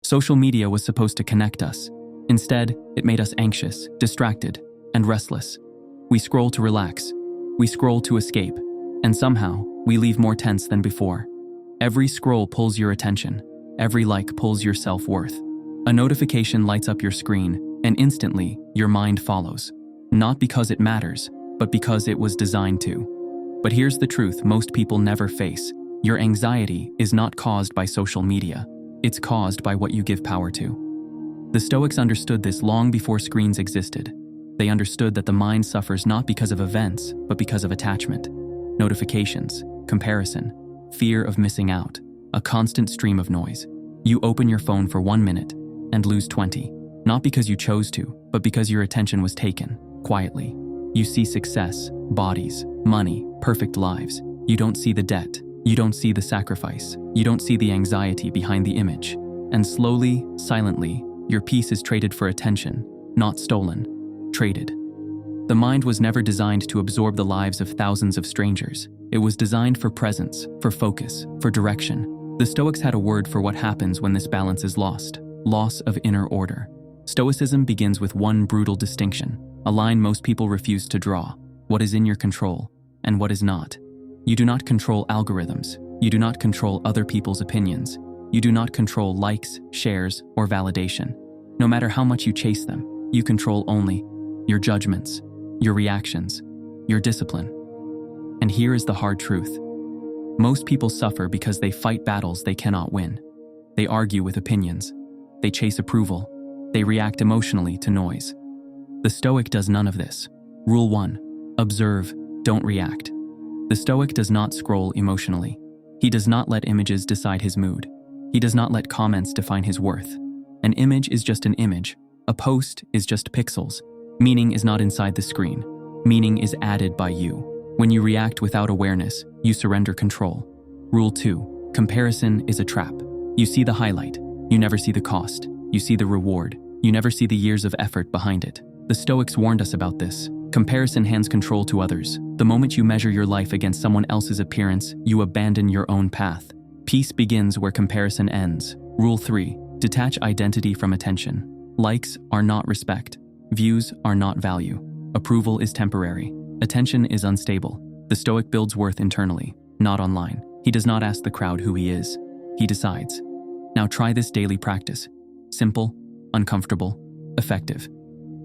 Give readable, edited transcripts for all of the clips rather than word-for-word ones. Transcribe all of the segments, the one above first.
Social media was supposed to connect us. Instead, it made us anxious, distracted, and restless. We scroll to relax. We scroll to escape. And somehow, we leave more tense than before. Every scroll pulls your attention. Every like pulls your self-worth. A notification lights up your screen, and instantly, your mind follows. Not because it matters, but because it was designed to. But here's the truth most people never face. Your anxiety is not caused by social media. It's caused by what you give power to. The Stoics understood this long before screens existed. They understood that the mind suffers not because of events, but because of attachment. Notifications, comparison, fear of missing out, a constant stream of noise. You open your phone for 1 minute and lose 20, not because you chose to, but because your attention was taken, quietly. You see success, bodies, money, perfect lives. You don't see the debt. You don't see the sacrifice. You don't see the anxiety behind the image. And slowly, silently, your peace is traded for attention, not stolen, traded. The mind was never designed to absorb the lives of thousands of strangers. It was designed for presence, for focus, for direction. The Stoics had a word for what happens when this balance is lost: loss of inner order. Stoicism begins with one brutal distinction, a line most people refuse to draw: what is in your control and what is not. You do not control algorithms. You do not control other people's opinions. You do not control likes, shares, or validation. No matter how much you chase them, you control only your judgments, your reactions, your discipline. And here is the hard truth. Most people suffer because they fight battles they cannot win. They argue with opinions. They chase approval. They react emotionally to noise. The Stoic does none of this. Rule 1. Observe, don't react. The Stoic does not scroll emotionally. He does not let images decide his mood. He does not let comments define his worth. An image is just an image. A post is just pixels. Meaning is not inside the screen. Meaning is added by you. When you react without awareness, you surrender control. Rule 2. Comparison is a trap. You see the highlight. You never see the cost. You see the reward. You never see the years of effort behind it. The Stoics warned us about this. Comparison hands control to others. The moment you measure your life against someone else's appearance, you abandon your own path. Peace begins where comparison ends. Rule 3. Detach identity from attention. Likes are not respect. Views are not value. Approval is temporary. Attention is unstable. The Stoic builds worth internally, not online. He does not ask the crowd who he is. He decides. Now try this daily practice. Simple, uncomfortable, effective.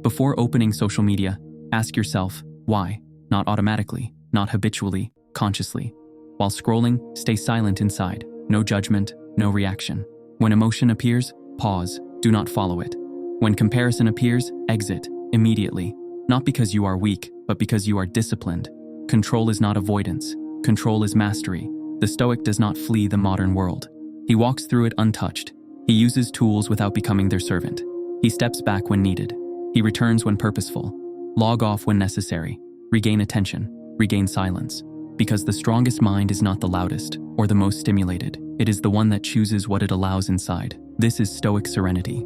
Before opening social media, ask yourself, why? Not automatically, not habitually, consciously. While scrolling, stay silent inside. No judgment, no reaction. When emotion appears, pause, do not follow it. When comparison appears, exit, immediately. Not because you are weak, but because you are disciplined. Control is not avoidance. Control is mastery. The Stoic does not flee the modern world. He walks through it untouched. He uses tools without becoming their servant. He steps back when needed. He returns when purposeful. Log off when necessary. Regain attention. Regain silence. Because the strongest mind is not the loudest or the most stimulated. It is the one that chooses what it allows inside. This is Stoic serenity.